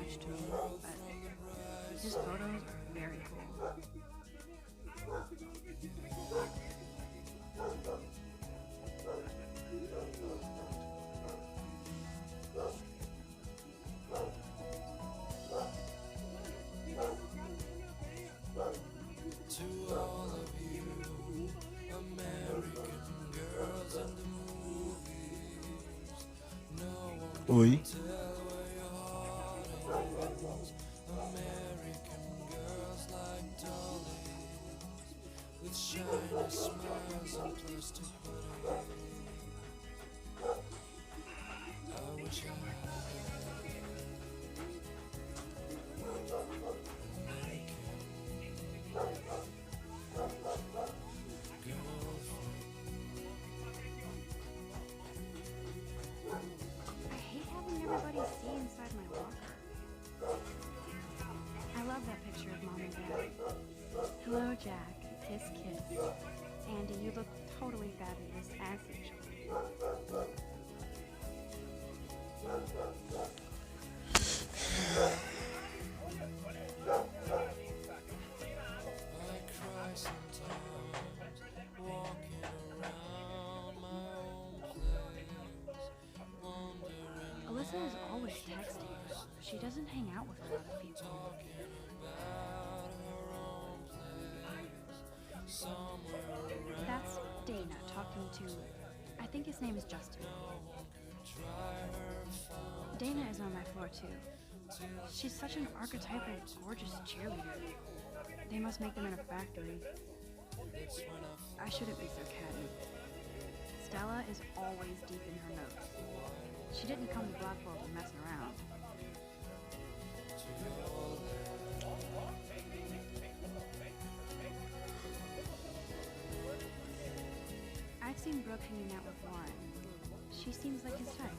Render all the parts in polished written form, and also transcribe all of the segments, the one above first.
much to me, but his photos are very cool. Oi. I hate having everybody see inside my locker. I love that picture of Mom and Dad. Hello, Jack. Kiss, kiss. Andy, you look totally fabulous, as usual. Alyssa is always texting. She doesn't hang out with a lot of people. That's Dana talking to, I think his name is Justin. Dana is on my floor too. She's such an archetypal, gorgeous cheerleader. They must make them in a factory. I shouldn't be so catty. Stella is always deep in her notes. She didn't come to Blackwell to mess around. I've seen Brooke hanging out with Lauren. She seems like his type.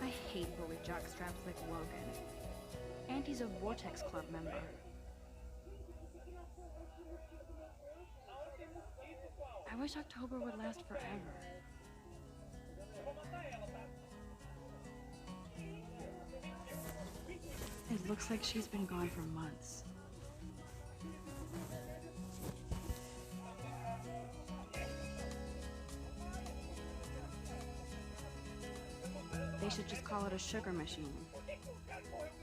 I hate bully jockstraps like Logan. Auntie's a Vortex Club member. I wish October would last forever. It looks like she's been gone for months. They should just call it a sugar machine.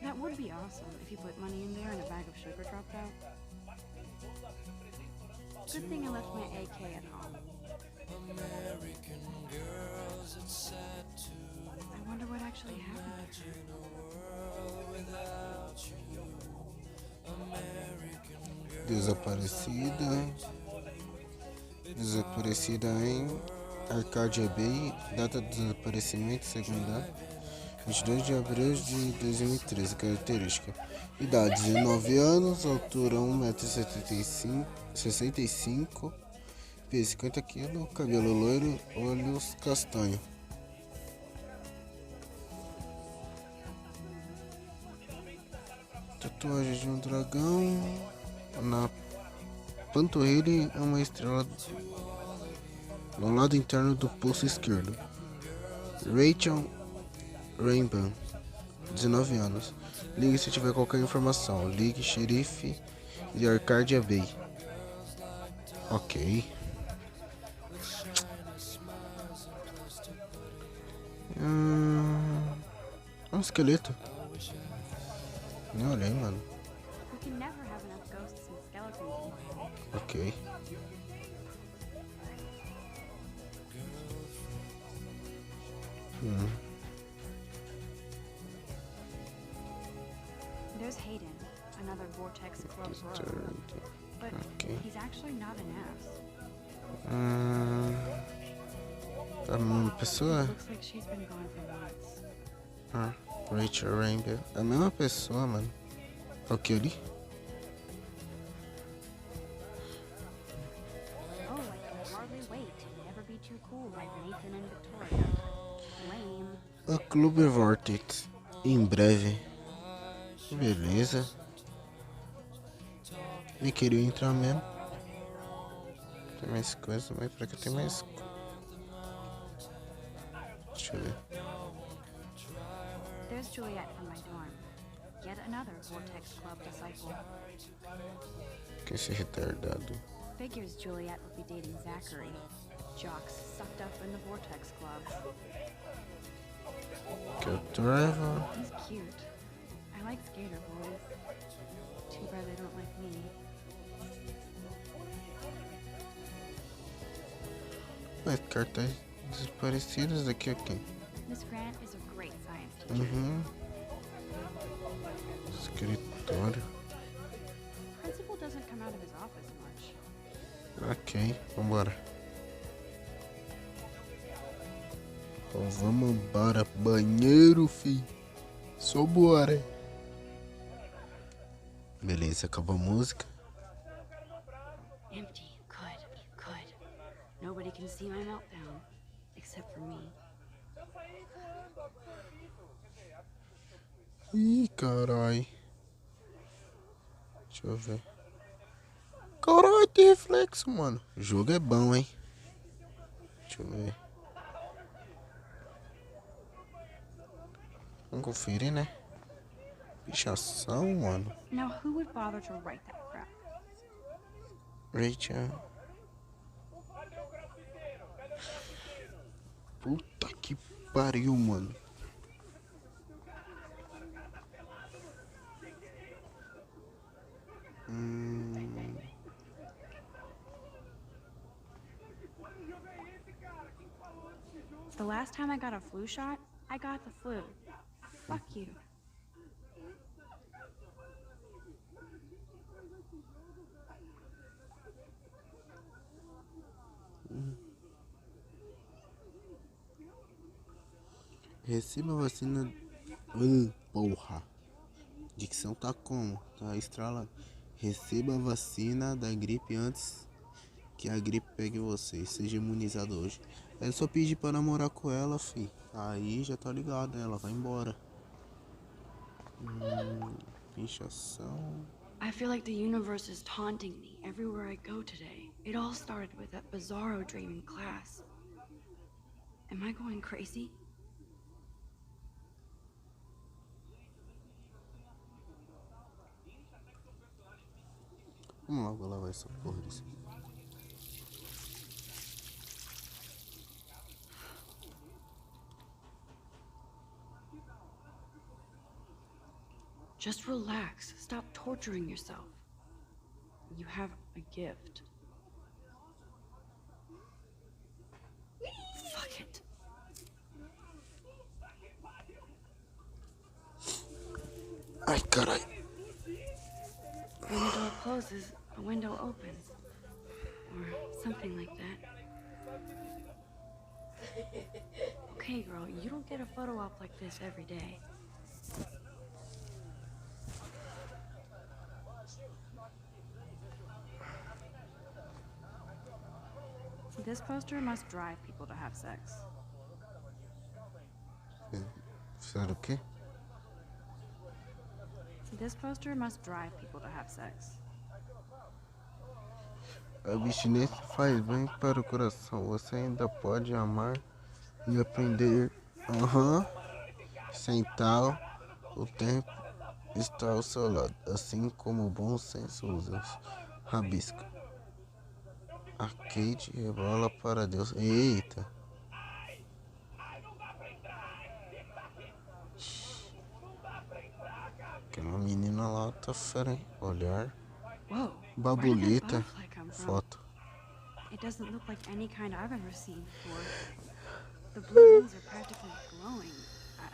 That would be awesome if you put money in there and a bag of sugar dropped out. Good thing I left my AK at home. I wonder what actually happened to her. Desaparecida. Desaparecida em Arcadia Bay. Data de desaparecimento, segunda, 22 de abril de 2013. Característica: idade 19 anos, altura 1,65 m, peso 50 kg, cabelo loiro, olhos castanho. Tatuagem de um dragão na panturrilha é uma estrela no lado interno do pulso esquerdo. Rachel Rainbow, 19 anos. Ligue se tiver qualquer informação. Ligue xerife de Arcadia Bay. Ok. Um esqueleto. Nem olhei, mano. We can never have enough ghosts and skeletons in my home. Ok. There's Hayden, another Vortex Club bro. But Ok. he's actually not an ass. A mesma pessoa? Looks like she's been gone for months. Rachel Rainbow. A mesma pessoa, mano. Ok, ali. Oh, I can hardly wait to never be too cool like Nathan and Victoria. Lame. A Clube Vortex. Em breve. Beleza. Nem queria entrar mesmo. Tem mais coisa, mas pra que tem mais. Deixa eu ver. There's Juliet from my dorm. Yet another Vortex Club disciple. Que esse retardado. Figures Juliet would be dating Zachary. Jocks sucked up in the Vortex Club. Que é o Trevor. He's cute. I like skater boys. Too bad they don't like me. Mas cartas desaparecidas daqui a quem? Miss Grant is a great science teacher. Uhum. Escritório. Principal doesn't come out of his office much. Ok, vambora. Então vamos embora. Banheiro, fi. Só bora. Beleza, acabou a música. Empty. Good. Nobody can see my meltdown. Except for me. Ih, carai. Deixa eu ver. Caralho, tem reflexo, mano. O jogo é bom, hein? Deixa eu ver. Vamos conferir, né? Pichação, mano. Now who would bother to write that crap? Rachel. Puta que pariu, mano. The last time I got a flu shot, I got the flu. Fuck you. Receba a vacina. Porra. Dicção tá como? Tá estralando. Receba a vacina da gripe antes que a gripe pegue você. Seja imunizado hoje. É só pedir pra namorar com ela, fi. Aí já tá ligado, né? Ela vai embora. Pichação. I feel like the universe is taunting me everywhere I go today. It all started with that bizarro dream in class. Am I going crazy? Vamos lá, vou lavar essa porra disso. Just relax. Stop torturing yourself. You have a gift. Fuck it. Ai, caralho. When a door closes, a window opens. Or something like that. Okay, girl, you don't get a photo op like this every day. This poster must drive people to have sex. Fizeram o quê? This poster must drive people to have sex. A abstinência faz bem para o coração. Você ainda pode amar e aprender. Sem tal, o tempo está ao seu lado, assim como o bom senso usa. Rabisco. A Kate rebola para Deus. Eita! Aquela menina lá tá fera, hein? Olhar. Whoa. Babulita. Foto. It doesn't look like any kind I've ever seen before. The blue wings are practically glowing.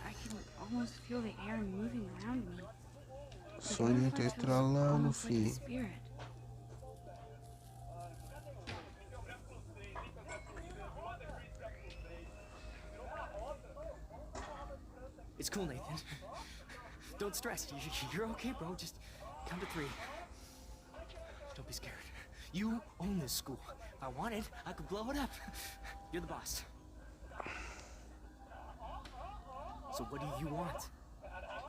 I can almost feel the air moving around me. The Sonho tá butterfly feels estralando, almost like a fi. spirit. It's cool, Nathan. Don't stress. You're okay, bro. Just count to 3. Don't be scared. You own this school. If I wanted, I could blow it up. You're the boss. So what do you want?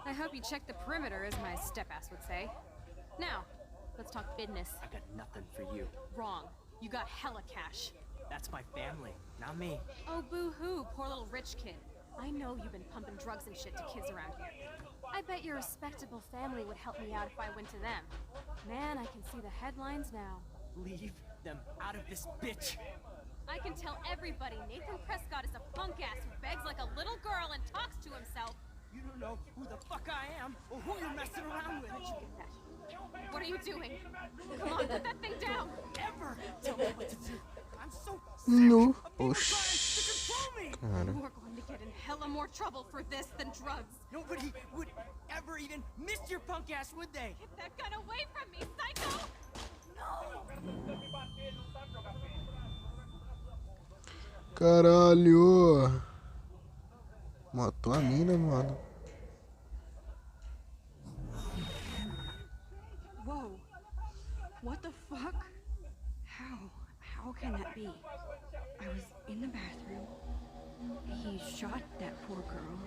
I hope you check the perimeter, as my step-ass would say. Now, Let's talk business. I got nothing for you. Wrong. You got hella cash. That's my family, not me. Oh, boo-hoo, poor little rich kid. I know you've been pumping drugs and shit to kids around here. I bet your respectable family would help me out if I went to them. Man, I can see the headlines now. Leave them out of this bitch. I can tell everybody Nathan Prescott is a punk ass who begs like a little girl and talks to himself. You don't know who the fuck I am or who you're messing around with. Where'd you get that? What are you doing? Come on, put that thing down. Ever tell me what to do. I'm so sick No. of people trying to control me. Cara. You are going to get in hella more trouble for this than drugs. Nobody would ever even miss your punk ass, would they? Get that gun away from me, psycho! Caralho. Matou a mina, mano. Whoa. What the fuck? How can that be? I was in the bathroom. He shot that poor girl.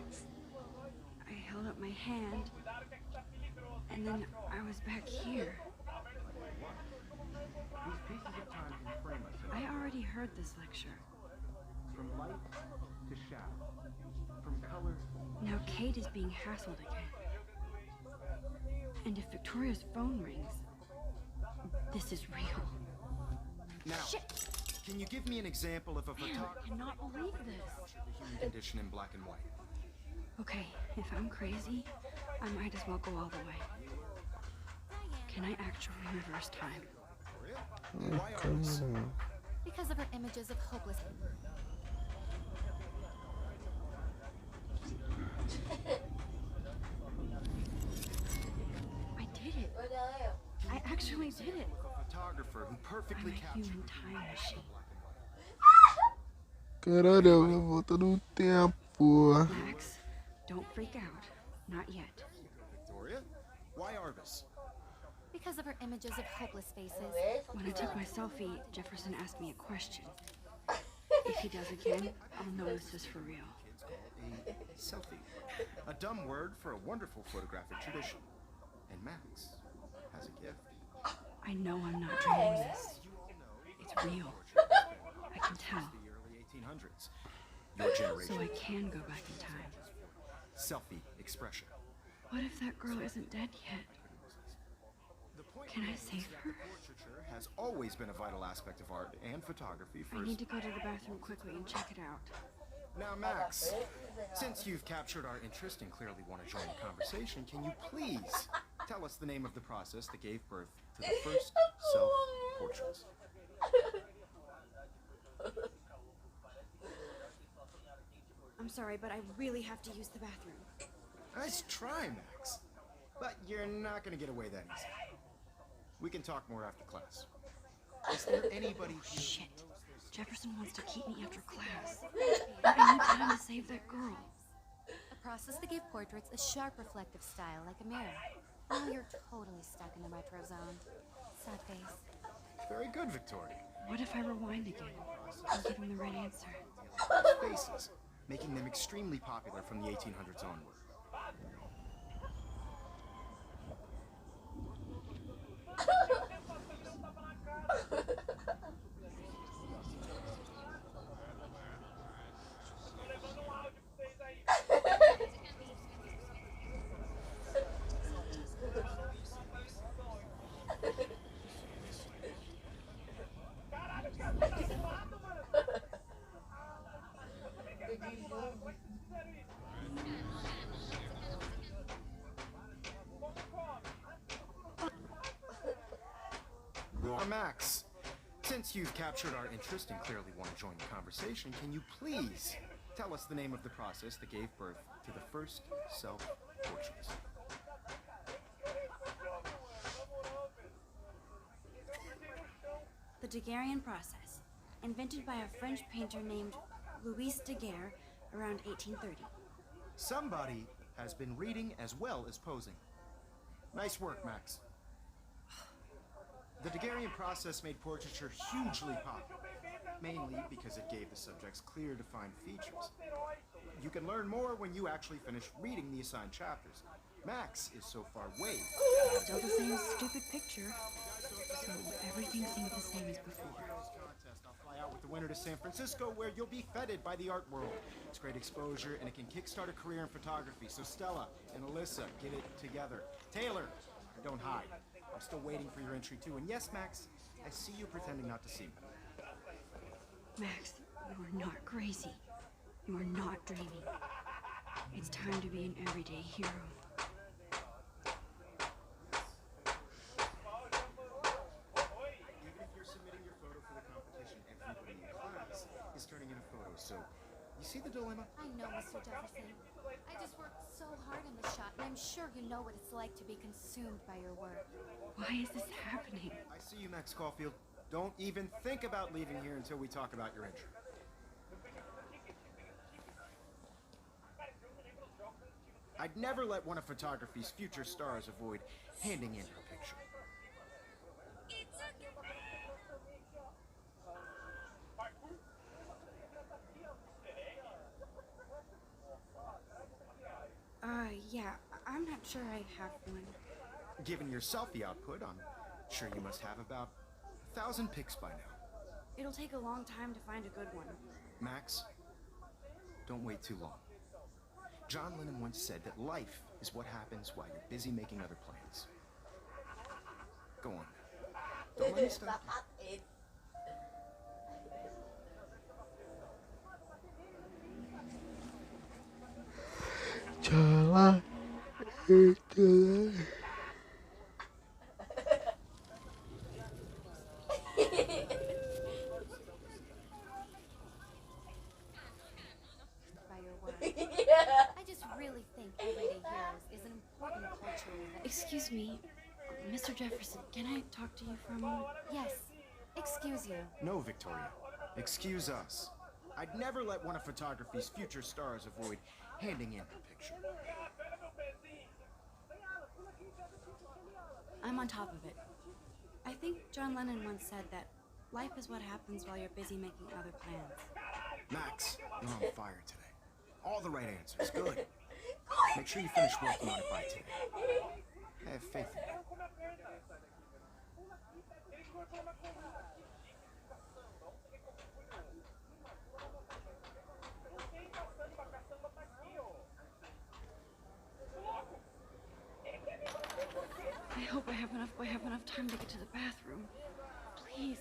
I held up my hand. And then I was back here. These pieces of time can frame us I already heard this lecture. from light to shadow, from color. Now Kate is being hassled again. And if Victoria's phone rings, this is real. Now, Shit! can you give me an example of a Man, photographer? I cannot believe this. The human condition in black and white. Okay, if I'm crazy, I might as well go all the way. Can I actually reverse time? Why are we so- Because of her images of hopeless... I did it. I actually did it. a photographer who I'm perfectly a captured human time machine. Caralho, eu volto no tempo. Max, don't freak out. Not yet. Victoria? Why Arbus? Because of her images of hopeless faces. When I took my selfie, Jefferson asked me a question. If he does again, I'll know this is for real. Kids call a selfie. A dumb word for a wonderful photographic tradition. And Max has a gift. I know I'm not dreaming this. It's real. I can tell. The early 1800s. Your generation. So I can go back in time. Selfie expression. What if that girl isn't dead yet? The point Can I save her? portraiture has always been a vital aspect of art and photography I for... need to go to the bathroom quickly and check it out. Now, Max, since you've captured our interest and clearly want to join the conversation, can you please tell us the name of the process that gave birth to the first self-portraits? I'm sorry, but I really have to use the bathroom. Nice try, Max. But you're not going to get away that easy. We can talk more after class. Is there anybody here? Shit. Jefferson wants to keep me after class. But I need time to save that girl. A process that gave portraits a sharp reflective style like a mirror. Now you're totally stuck in the retro zone. Sad face. Very good, Victoria. What if I rewind again and give him the right answer? Faces, making them extremely popular from the 1800s onward. Max, since you've captured our interest and clearly want to join the conversation, can you please tell us the name of the process that gave birth to the first self-portraits? The Daguerrean process, invented by a French painter named Louis Daguerre around 1830. Somebody has been reading as well as posing. Nice work, Max. The Daguerrean process made portraiture hugely popular, mainly because it gave the subjects clear, defined features. You can learn more when you actually finish reading the assigned chapters. Max is so far way. Still the same stupid picture. Everything seems the same as before. Contest. I'll fly out with the winner to San Francisco, where you'll be feted by the art world. It's great exposure, and it can kickstart a career in photography. So Stella and Alyssa, get it together. Taylor, don't hide. I'm still waiting for your entry too. And yes, Max, I see you pretending not to see me. Max, you are not crazy. You are not dreaming. It's time to be an everyday hero. Even if you're submitting your photo for the competition, everybody in class is turning in a photo. So, you see the dilemma? I know, Mr. Jefferson. I just worked so hard on the shot, and I'm sure you know what it's like to be consumed by your work. Why is this happening? I see you, Max Caulfield. Don't even think about leaving here until we talk about your entry. I'd never let one of photography's future stars avoid handing in her picture. Yeah, I'm not sure I have one. Given your selfie output, I'm sure you must have about 1,000 pics by now. It'll take a long time to find a good one. Max, don't wait too long. John Lennon once said that life is what happens while you're busy making other plans. Go on. Don't let me stop you. Jalan itu. By your work. I just really think Everyday Heroes is an important cultural event. Excuse me, Mr. Jefferson, can I talk to you for a moment? Yes. Excuse you. No, Victoria. Excuse us. I'd never let one of photography's future stars avoid handing in her picture. I'm on top of it. I think John Lennon once said that life is what happens while you're busy making other plans. Max, you're on fire today. All the right answers. Good. Make sure you finish working on it by today. I have faith in you. I have enough time to get to the bathroom. Please,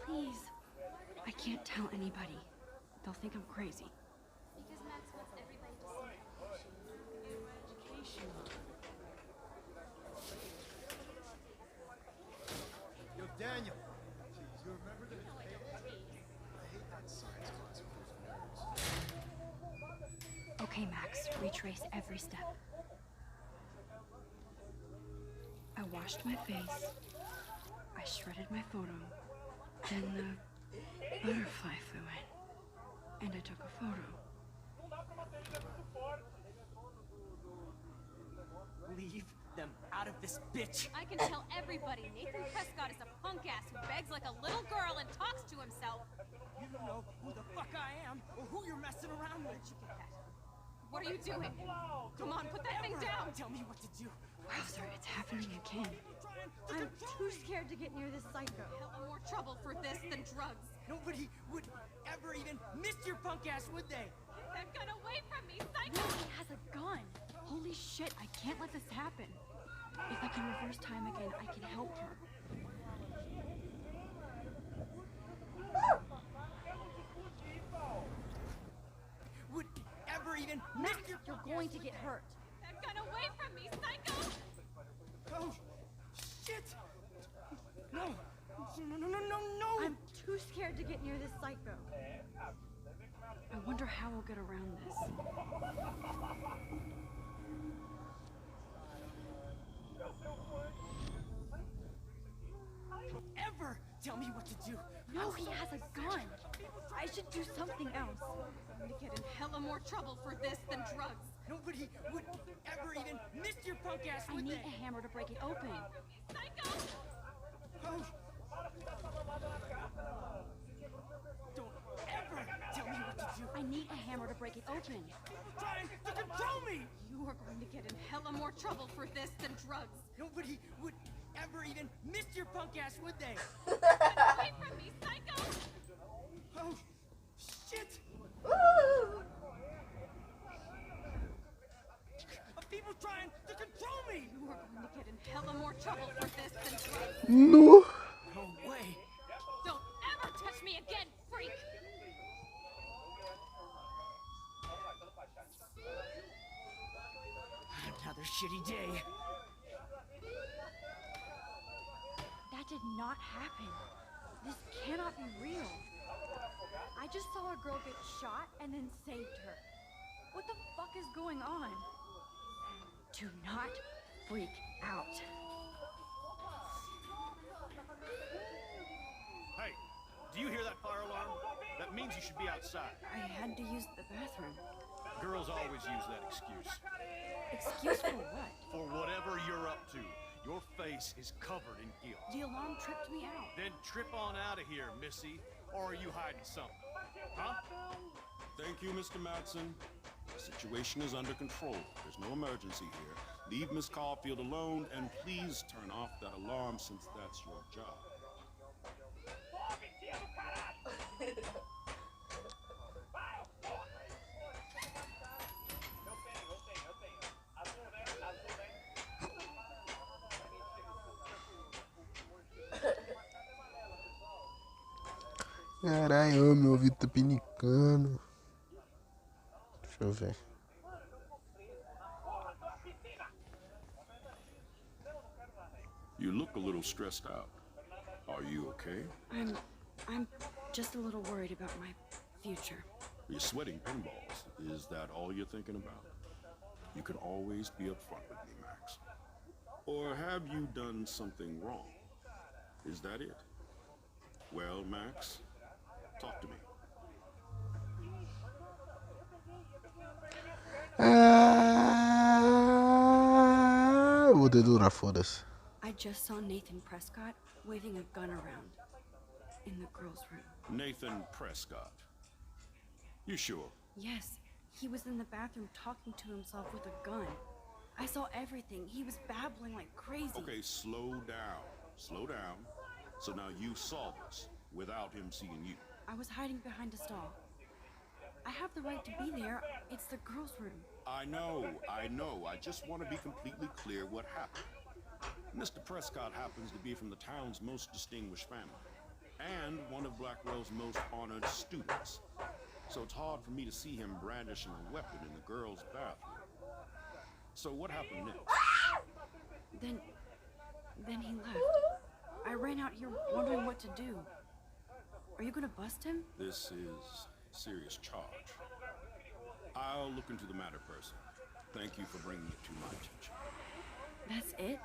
please. I can't tell anybody. They'll think I'm crazy. Because Max wants everybody to see Yo, Daniel. Jeez, you remember the I hate that science class with those nerds. Okay, Max, retrace every step. I washed my face. I shredded my photo. Then the butterfly flew in. And I took a photo. Leave them out of this bitch. I can tell everybody Nathan Prescott is a punk ass who begs like a little girl and talks to himself. You don't know who the fuck I am or who you're messing around with. Where'd you get that? What are you doing? Come on, put that thing down. Tell me what to do. Wowzer, it's happening again. I'm too scared to get near this psycho. Hell, more trouble for this than drugs. Nobody would ever even miss your punk ass, would they? Get that gun away from me, No, psycho! he has a gun. Holy shit, I can't let this happen. If I can reverse time again, I can help her. Would ever even Max, miss your you're going to get hurt. Get that gun away from me, psycho! Oh, shit! No! No! I'm too scared to get near this psycho. I wonder how we'll get around this. Ever tell me what to do. No, he has a gun. I should do something else. I'm gonna get in hella more trouble for this than drugs. Nobody would ever even miss your punk ass, I would need they? a hammer to break it open. Psycho! Oh. Don't ever tell me what to do. I need a hammer to break it open. Trying to control me. You are going to get in hella more trouble for this than drugs. Nobody would ever even miss your punk ass, would they? me! We're going to get in hella more trouble for this than drugs. No. No way. Don't ever touch me again, freak! Another shitty day. That did not happen. This cannot be real. I just saw a girl get shot and then saved her. What the fuck is going on? Do not freak out. Hey, do you hear that fire alarm? That means you should be outside. I had to use the bathroom. Girls always use that excuse. Excuse for what? For whatever you're up to, your face is covered in guilt. The alarm tripped me out. Then trip on out of here, Missy. Or are you hiding something? Huh? Thank you, Mr. Madsen. The situation is under control. There's no emergency here. Leave Miss Caulfield alone, and please turn off that alarm since that's your job. Caralho, meu ouvido tá pinicando. Deixa eu ver. You look a little stressed out. Are you okay? I'm just a little worried about my future. You're sweating pinballs. Is that all you're thinking about? You can always be upfront with me, Max. Or have you done something wrong? Is that it? Well, Max, talk to me. Ah, vou dedurar, foda-se. I just saw Nathan Prescott waving a gun around in the girls' room. Nathan Prescott. You sure? Yes, he was in the bathroom talking to himself with a gun. I saw everything. He was babbling like crazy. Okay, slow down. Slow down. So now you saw this without him seeing you. I was hiding behind a stall. I have the right to be there. It's the girls' room. I know. I just want to be completely clear what happened. Mr. Prescott happens to be from the town's most distinguished family, and one of Blackwell's most honored students. So it's hard for me to see him brandishing a weapon in the girls' bathroom. So what happened next? Then he left. I ran out here wondering what to do. Are you gonna bust him? This is a serious charge. I'll look into the matter personally. Thank you for bringing it to my attention. That's it?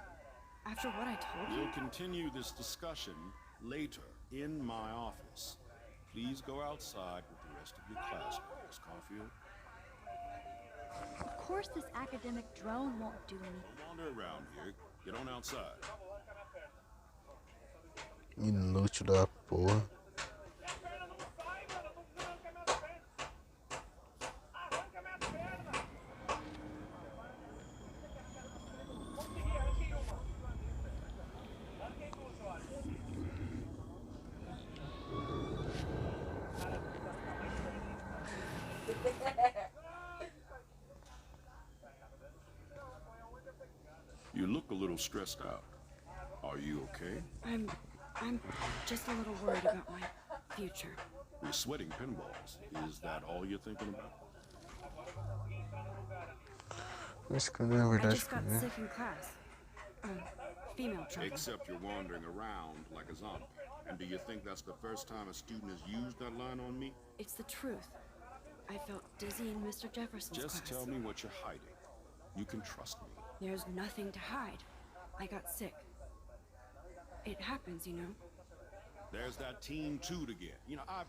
After what I told you? We'll continue this discussion later in my office. Please go outside with the rest of your classmates, Caulfield. Of course this academic drone won't do anything. Don't wander around here. Get on outside. Inútil da porra. You look a little stressed out. Are you okay? I'm just a little worried about my future. You're sweating pinballs. Is that all you're thinking about? Acho que na I verdade just got sick in class. Female trouble. Except you're wandering around like a zombie. And do you think that's the first time a student has used that line on me? It's the truth. I felt dizzy in Mr. Jefferson's Just class. tell me what you're hiding. You can trust me. There's nothing to hide. I got sick. It happens, you know. There's that Team Toot again. You know, I've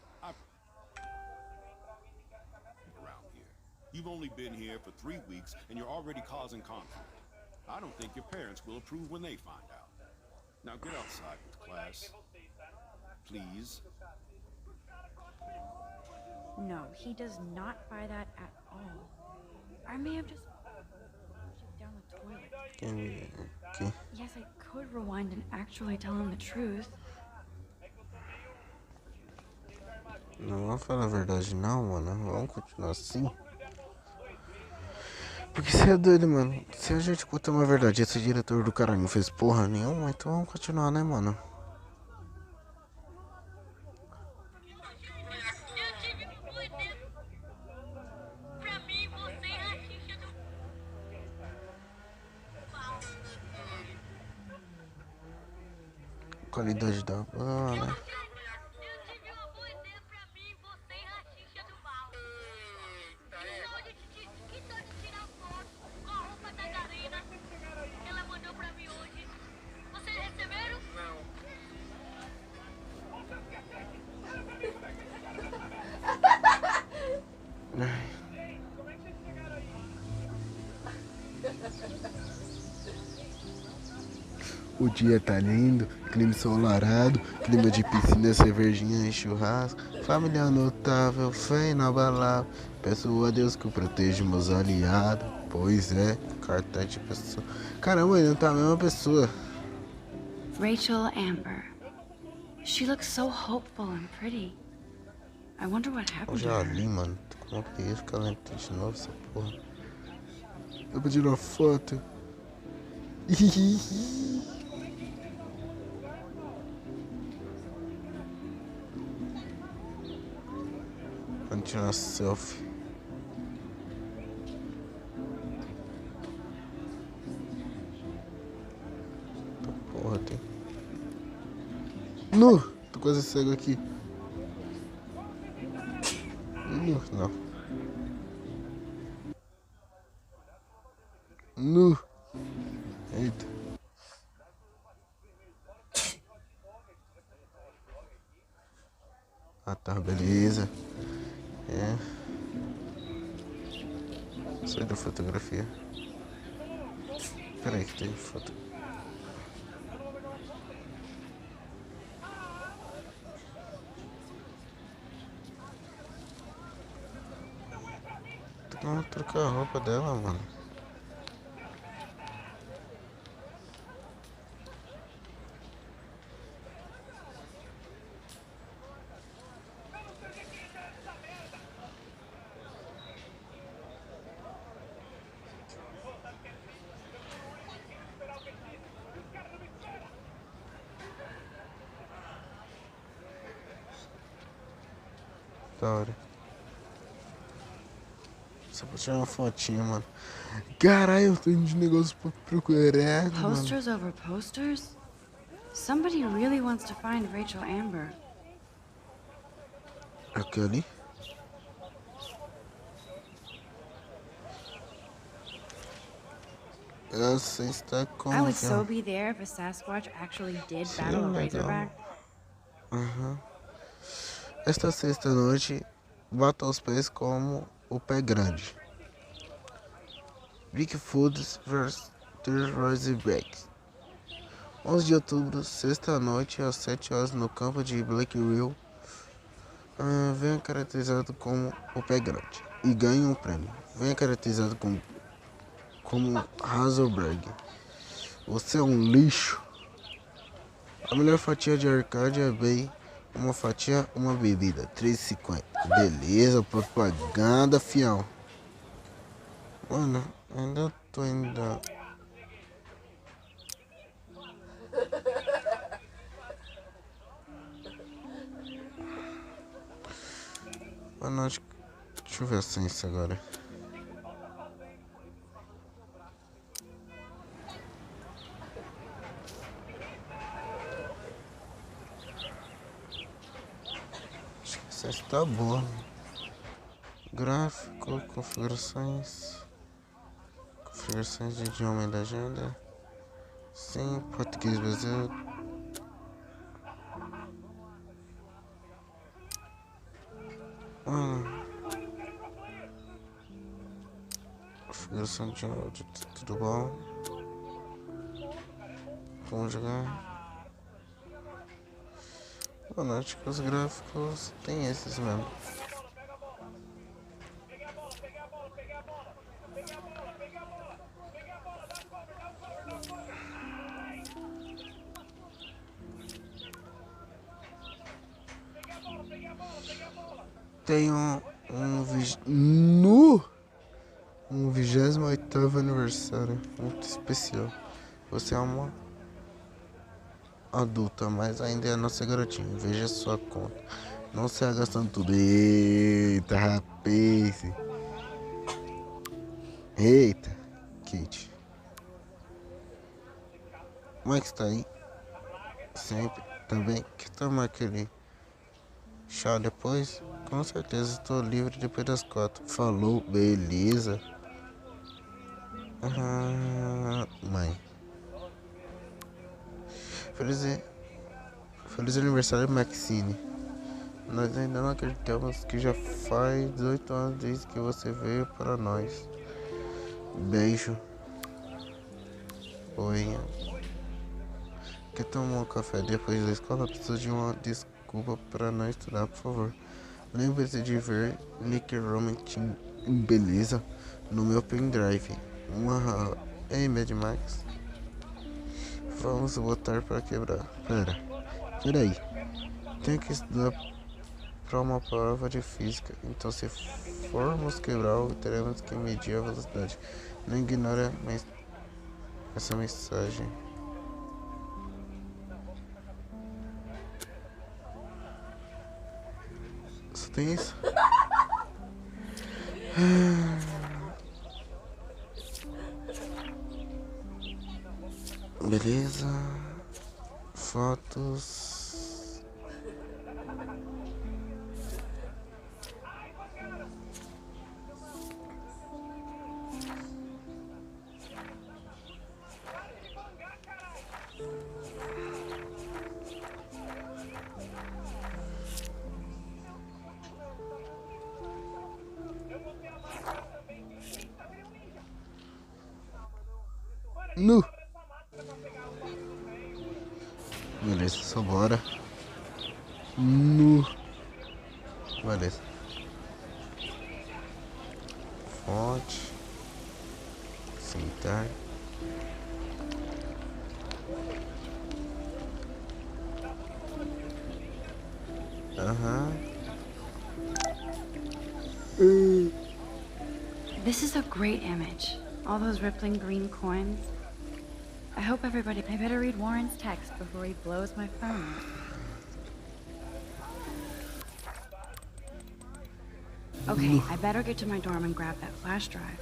around here. You've only been here for 3 weeks, and you're already causing conflict. I don't think your parents will approve when they find out. Now get outside with class. Please. No, he does not buy that at all. I may have just flushed down the toilet. aqui. Yes, I could rewind and actually tell him the truth. Não vamos falar a verdade não, mano. Vamos continuar assim. Porque você é doido, mano. Se a gente contar uma verdade, esse diretor do caralho não fez porra nenhuma, então vamos continuar, né, mano? Qualidade da bala. O dia tá lindo, clima ensolarado, clima de piscina, cervejinha e churrasco. Família notável, fé inabalável. Peço a Deus que proteja meus aliados. Pois é, cartaz de pessoa. Caramba, ele não tá a mesma pessoa. Rachel Amber. She looks so hopeful and pretty. I wonder what Eu happened to já her. li, mano. Como que ia ficar lento de novo essa porra? Eu vou tirar uma foto. Vamos tirar uma selfie. Tá porra, tem. Nu! Tô quase cego aqui. Nu, não. Nu! Eita. Ah tá, beleza. É. Sai da fotografia. Pera aí que tem foto. Tem que trocar a roupa dela, mano. Da hora. Só pra tirar uma fotinha, mano. Caralho, eu tenho de negócio pra procurar, mano. Posters over posters? Somebody really wants to find Rachel Amber. Aqui ali? Essa está com. I would so be there if a Sasquatch actually did battle a Razorback. Esta sexta-noite, bata aos pés como o pé grande. Bigfoots vs. Razorbacks. 11 de outubro, sexta-noite, às 7 horas, no campo de Blakeville. Venha caracterizado como o pé grande e ganhe um prêmio. Venha caracterizado como Razorback. Você é um lixo. A melhor fatia de arcade é bem uma fatia, uma bebida, R$3,50. Beleza, propaganda, fião. Mano, ainda tô ainda. Mano, acho que. Deixa eu ver a ciência agora. Acho que a ciência tá boa. Gráfico, configurações. Configurações de idioma e legenda. Sim, português brasileiro. Configuração de áudio, tudo bom? Vamos jogar. Mano, acho que os gráficos tem esses mesmo. Tem um vídeo. Nu! Um 28º aniversário muito especial. Você é uma adulta, mas ainda é a nossa garotinha. Veja sua conta. Não saia gastando tudo. Eita, rapaz. Eita, Kate. Como é que está aí? Sempre. Também. Quer tomar aquele chá depois? Com certeza estou livre depois das 4. Falou, beleza. Mãe. Feliz aniversário, Maxine. Nós ainda não acreditamos que já faz 18 anos desde que você veio para nós. Beijo. Oi. Quer tomar um café depois da escola? Preciso de uma desculpa para não estudar, por favor. Lembre-se de ver Nick Roman Team, beleza? No meu pendrive. Ei, Mad Max. Vamos botar para quebrar. Peraí. Tenho que estudar para uma prova de física. Então, se formos quebrar algo, teremos que medir a velocidade. Não ignore essa mensagem. Só tem isso? Beleza. Fotos. Nu. Beleza, só bora. Nu. Beleza. Fonte. Sentar. This is a great image. All those rippling green coins. I hope everybody... I better read Warren's text before he blows my phone up. Okay, I better get to my dorm and grab that flash drive.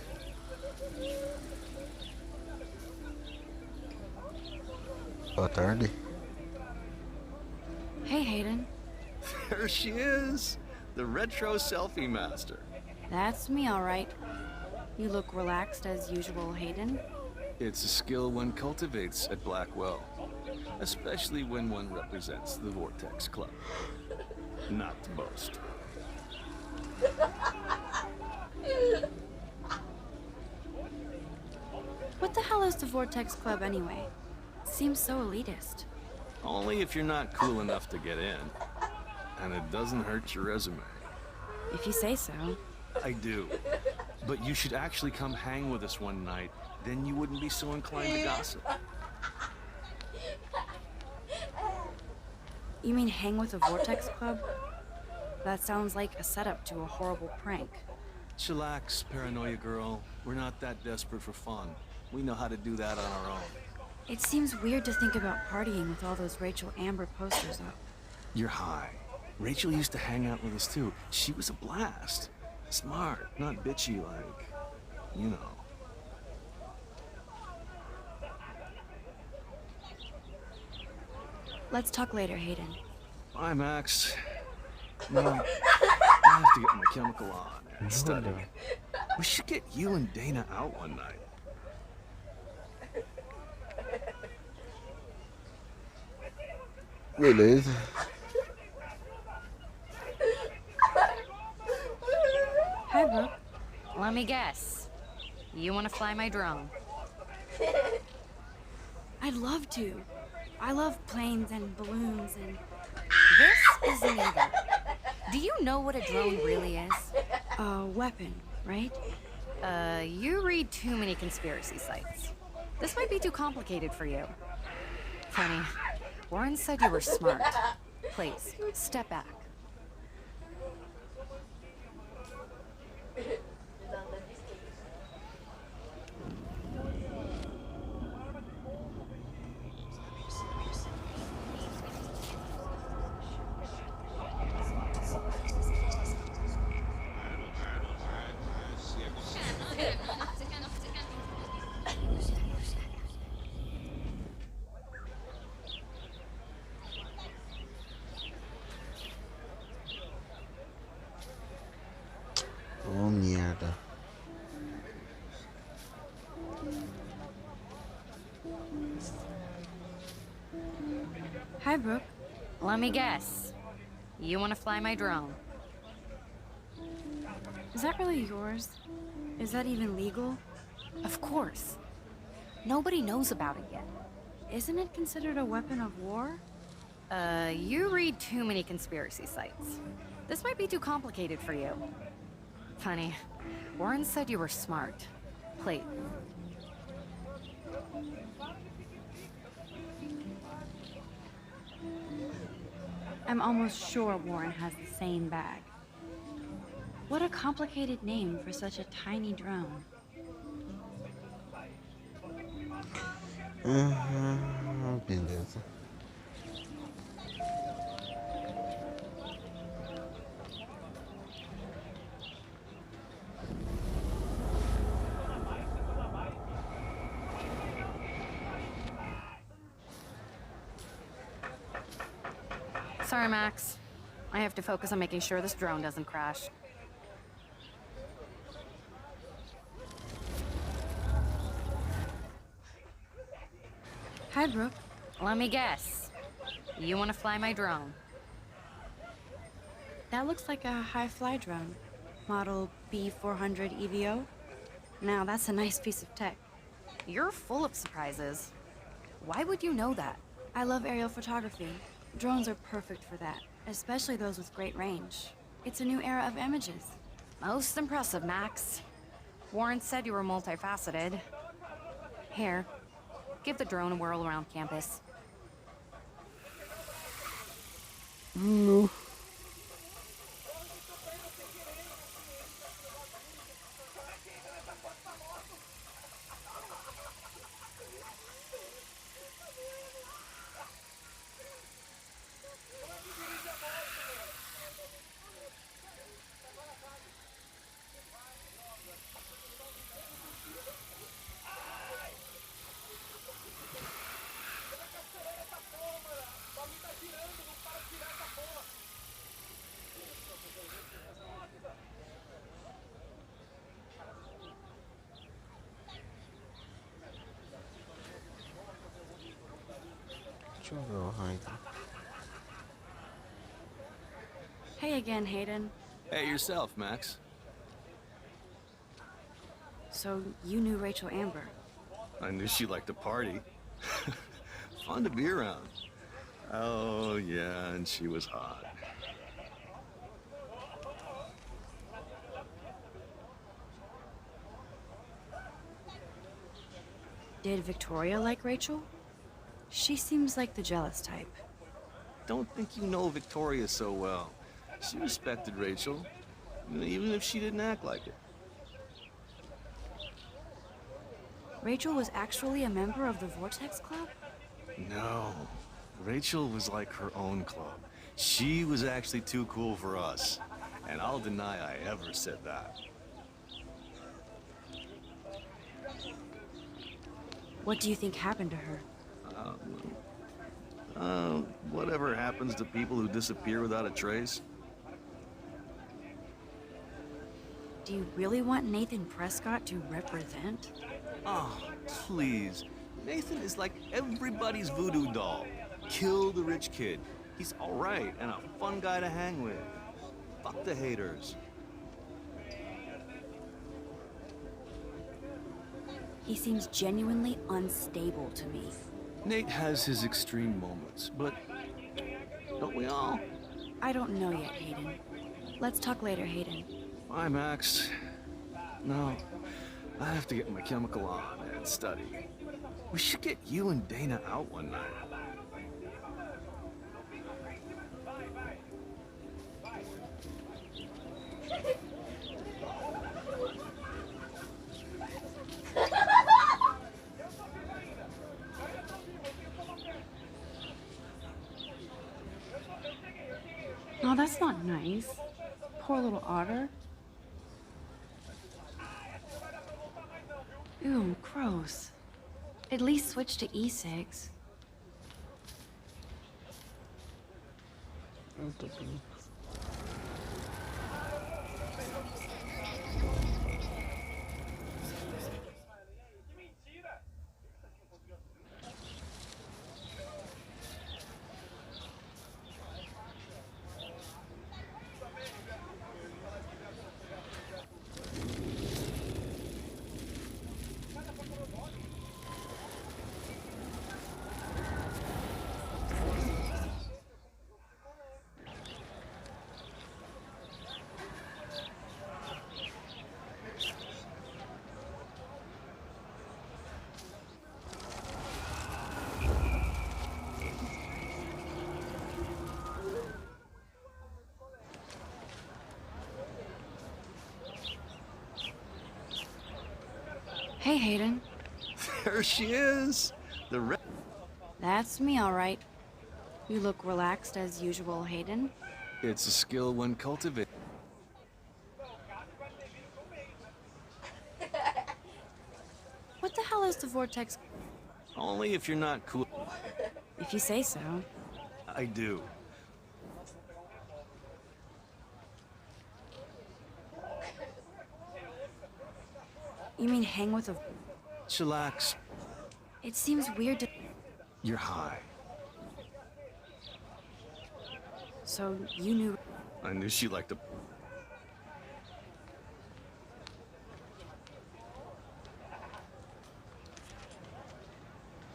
Boa tarde. Hey, Hayden. There she is, the retro selfie master. That's me, all right. You look relaxed as usual, Hayden. It's a skill one cultivates at Blackwell, especially when one represents the Vortex Club. Not to boast. What the hell is the Vortex Club anyway? Seems so elitist. Only if you're not cool enough to get in. And it doesn't hurt your resume. If you say so. I do. But you should actually come hang with us one night. Then you wouldn't be so inclined to gossip. You mean hang with the Vortex Club? That sounds like a setup to a horrible prank. Chillax, paranoia girl. We're not that desperate for fun. We know how to do that on our own. It seems weird to think about partying with all those Rachel Amber posters up. You're high. Rachel used to hang out with us too. She was a blast. Smart, not bitchy like, you know. Let's talk later, Hayden. Bye, Max. No, I have to get my chemical on and study. We should get you and Dana out one night. Beleza. Hi, Brooke. Let me guess. You want to fly my drone? I'd love to. I love planes and balloons and... This isn't either. Do you know what a drone really is? A weapon, right? You read too many conspiracy sites. This might be too complicated for you. Funny. Warren said you were smart. Please, step back. Oh, mierda. Hi, Brooke. Let me guess. You want to fly my drone? Is that really yours? Is that even legal? Of course. Nobody knows about it yet. Isn't it considered a weapon of war? You read too many conspiracy sites. This might be too complicated for you. Funny, Warren said you were smart. Please. I'm almost sure Warren has the same bag. What a complicated name for such a tiny drone. Beleza. Sorry, Max. I have to focus on making sure this drone doesn't crash. Hi, Brooke. Let me guess. You want to fly my drone? That looks like a high-fly drone. Model B400 EVO. Now, that's a nice piece of tech. You're full of surprises. Why would you know that? I love aerial photography. Drones are perfect for that, especially those with great range. It's a new era of images. Most impressive, Max. Warren said you were multifaceted. Here, give the drone a whirl around campus. No. Deixa eu ver o Hayden. Hey again, Hayden. Hey, yourself, Max. So, you knew Rachel Amber. I knew she liked to party. Fun to be around. Oh, yeah, and she was hot. Did Victoria like Rachel? She seems like the jealous type. Don't think you know Victoria so well. She respected Rachel, even if she didn't act like it. Rachel was actually a member of the Vortex Club? No. Rachel was like her own club. She was actually too cool for us. And I'll deny I ever said that. What do you think happened to her? Whatever happens to people who disappear without a trace. Do you really want Nathan Prescott to represent? Oh, please. Nathan is like everybody's voodoo doll. Kill the rich kid. He's all right and a fun guy to hang with. Fuck the haters. He seems genuinely unstable to me. Nate has his extreme moments, but don't we all? I don't know yet, Hayden. Let's talk later, Hayden. Bye, Max. No, I have to get my chemical on and study. We should get you and Dana out one night. Oh, that's not nice. Poor little otter. Ew, gross. At least switch to e-cigs. Hey, Hayden. There she is. That's me, all right. You look relaxed as usual, Hayden. It's a skill when cultivated. What the hell is the vortex? Only if you're not cool. If you say so. I do. You mean hang with a... Chillax. It seems weird to... You're high. So, you knew... I knew she liked to...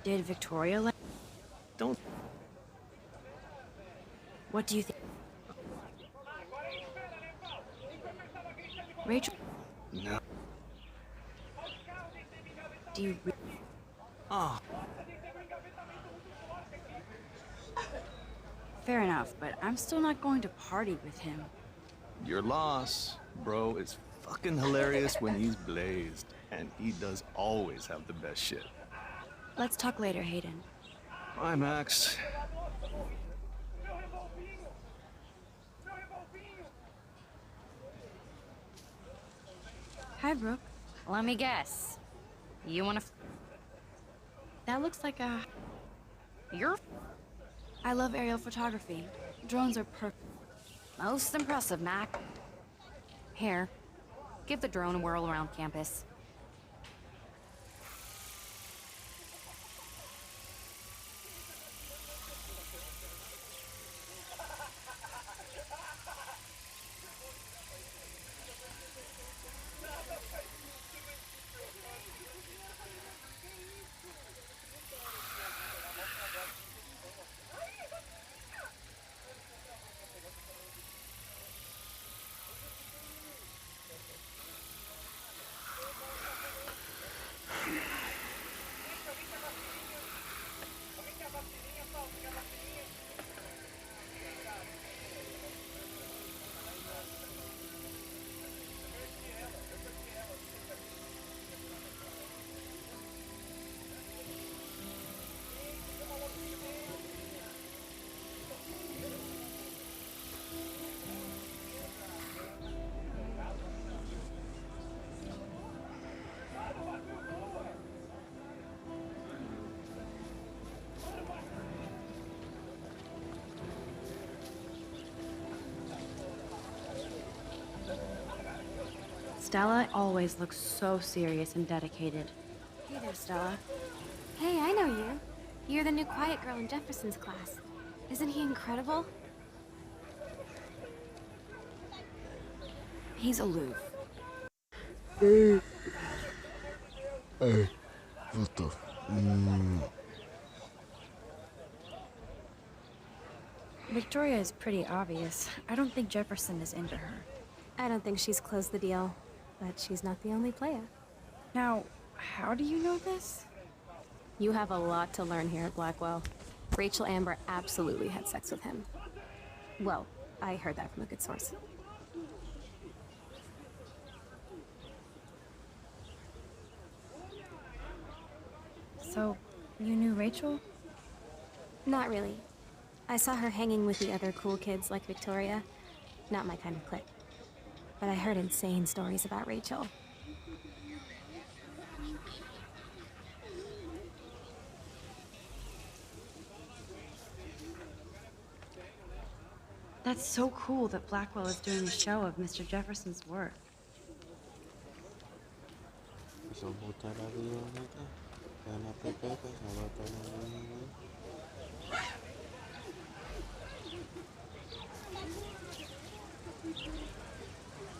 Did Victoria let... Don't... What do you think? Rachel, No. do you... Oh. Fair enough, but I'm still not going to party with him. Your loss, bro, is fucking hilarious when he's blazed. And he does always have the best shit. Let's talk later, Hayden. Bye, Max. Hi, Brooke. Let me guess. You wanna That looks like a... You're I love aerial photography. Drones are perfect. most impressive, Mac. Here, give the drone a whirl around campus. Stella always looks so serious and dedicated. Hey there, Stella. Hey, I know you. You're the new quiet girl in Jefferson's class. Isn't he incredible? He's aloof. Voltou. Victoria is pretty obvious. I don't think Jefferson is into her. I don't think she's closed the deal, but she's not the only player. Now, how do you know this? You have a lot to learn here at Blackwell. Rachel Amber absolutely had sex with him. Well, I heard that from a good source. So, you knew Rachel? Not really. I saw her hanging with the other cool kids like Victoria. Not my kind of clique. But I heard insane stories about Rachel. That's so cool that Blackwell is doing a show of Mr. Jefferson's work.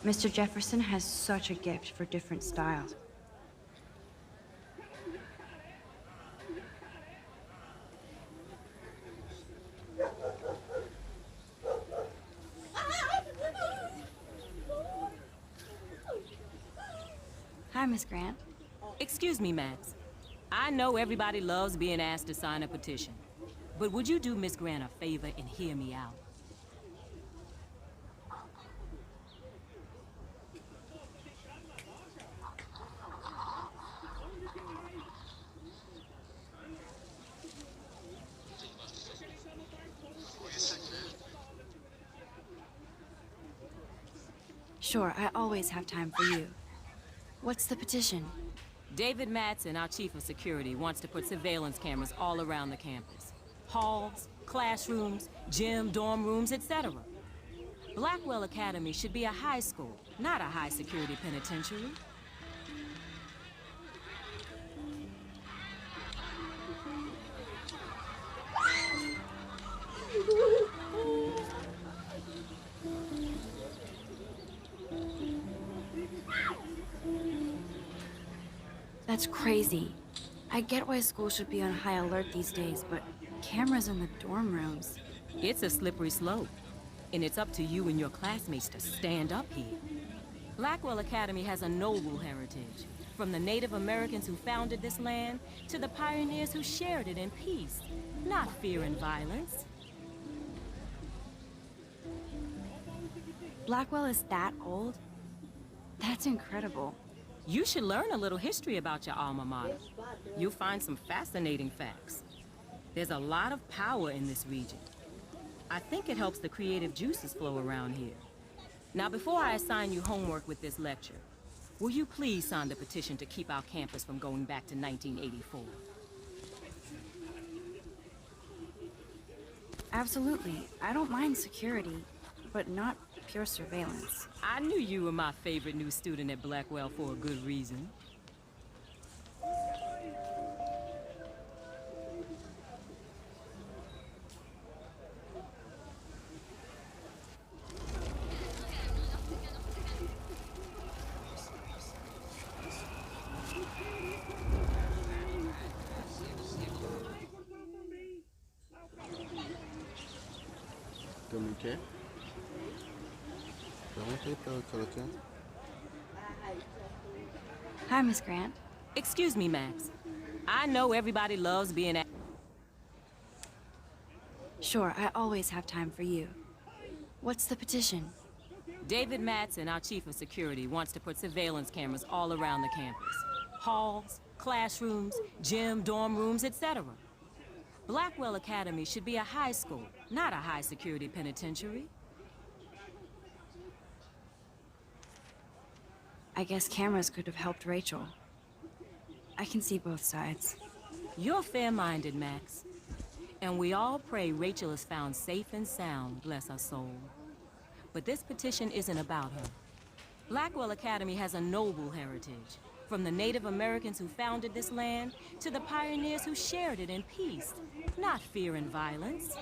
Mr. Jefferson has such a gift for different styles. Hi, Miss Grant. Excuse me, Max. I know everybody loves being asked to sign a petition. But would you do Miss Grant a favor and hear me out? Sure, I always have time for you. What's the petition? David Madsen, our chief of security, wants to put surveillance cameras all around the campus. Halls, classrooms, gym, dorm rooms, etc. Blackwell Academy should be a high school, not a high-security penitentiary. That's crazy. I get why school should be on high alert these days, but cameras in the dorm rooms. It's a slippery slope, and it's up to you and your classmates to stand up here. Blackwell Academy has a noble heritage, from the Native Americans who founded this land to the pioneers who shared it in peace, not fear and violence. Blackwell is that old? That's incredible. You should learn a little history about your alma mater. You'll find some fascinating facts. There's a lot of power in this region. I think it helps the creative juices flow around here. Now, before I assign you homework with this lecture, will you please sign the petition to keep our campus from going back to 1984? Absolutely. I don't mind security, but not pure surveillance. I knew you were my favorite new student at Blackwell for a good reason. Também quer? Pergunta o que ela quer. Hi, Miss Grant. Excuse me, Max. I know everybody loves being at... Sure, I always have time for you. What's the petition? David Madsen, our chief of security, wants to put surveillance cameras all around the campus. Halls, classrooms, gym, dorm rooms, etc. Blackwell Academy should be a high school, not a high-security penitentiary. I guess cameras could have helped Rachel. I can see both sides. You're fair-minded, Max. And we all pray Rachel is found safe and sound, bless her soul. But this petition isn't about her. Blackwell Academy has a noble heritage, from the Native Americans who founded this land to the pioneers who shared it in peace, not fear and violence.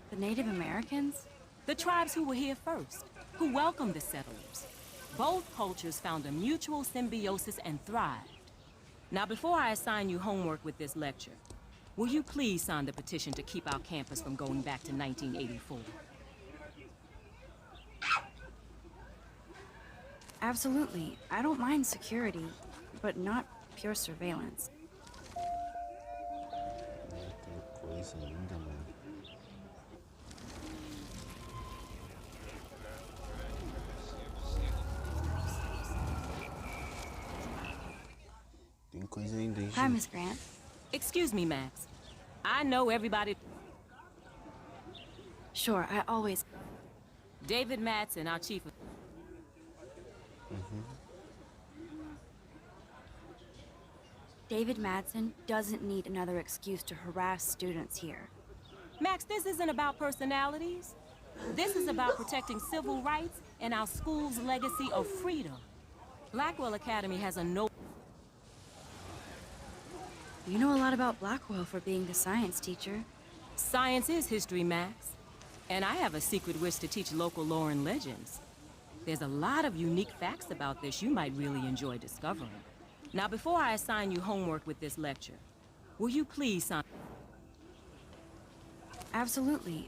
The Native Americans? The tribes who were here first, who welcomed the settlers. Both cultures found a mutual symbiosis and thrived. Now, before I assign you homework with this lecture, will you please sign the petition to keep our campus from going back to 1984? Absolutely. I don't mind security, but not pure surveillance. Tem coisa ainda, mano. Tem coisa ainda, hein, Hi, Miss Grant. Excuse me, Max. I know everybody... Sure, I always... David Madsen, our chief of... David Madsen doesn't need another excuse to harass students here. Max, this isn't about personalities. This is about protecting civil rights and our school's legacy of freedom. Blackwell Academy has a no... You know a lot about Blackwell for being the science teacher. Science is history, Max. And I have a secret wish to teach local lore and legends. There's a lot of unique facts about this you might really enjoy discovering. Now, before I assign you homework with this lecture, will you please sign... Absolutely.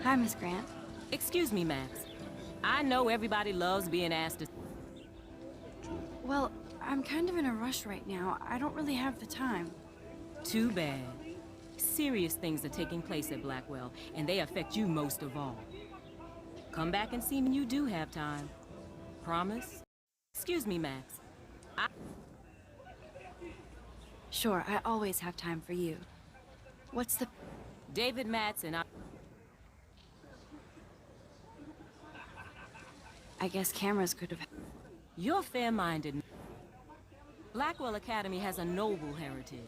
Hi, Miss Grant. Excuse me, Max. I know everybody loves being asked to... Well, I'm kind of in a rush right now. I don't really have the time. Too bad. Serious things are taking place at Blackwell, and they affect you most of all. Come back and see when you do have time. Promise? Excuse me, Max. Sure, I always have time for you. What's the... David Matz and I guess cameras could have... You're fair-minded. Blackwell Academy has a noble heritage.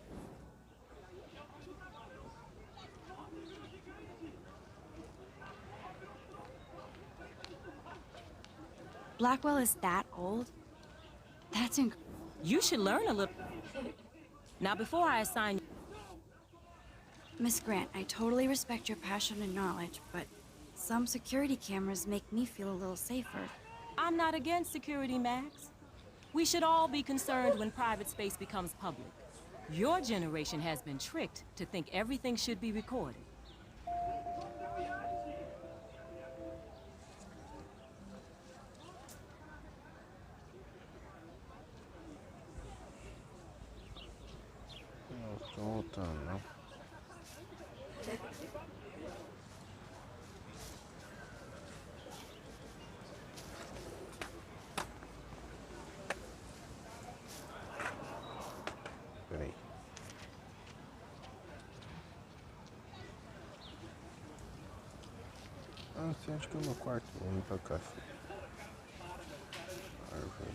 Blackwell is that old? That's You should learn a little. Now, before I assign you... Miss Grant, I totally respect your passion and knowledge, but some security cameras make me feel a little safer. I'm not against security, Max. We should all be concerned when private space becomes public. Your generation has been tricked to think everything should be recorded. Tô voltando, não? Peraí. Ah, sim, acho que é o meu quarto. Vou ir pra cá. Árvore.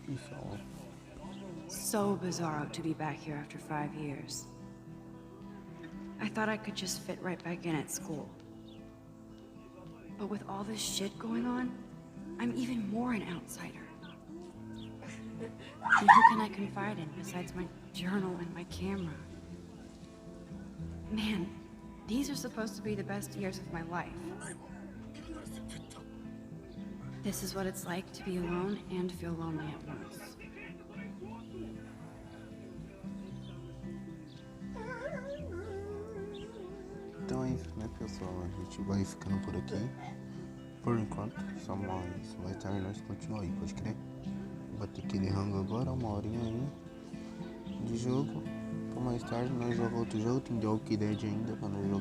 Isso, ó. So bizarro to be back here after 5 years. I thought I could just fit right back in at school. But with all this shit going on, I'm even more an outsider. And who can I confide in besides my journal and my camera? Man, these are supposed to be the best years of my life. This is what it's like to be alone and feel lonely at once. Então é isso, né, pessoal? A gente vai ficando por aqui. Por enquanto, só mais tarde nós continuamos aí, pode crer? Bater aquele rango agora, 1 horinha aí de jogo. Pra mais tarde nós jogamos outro jogo, tem The Walking Dead ainda pra nós jogar.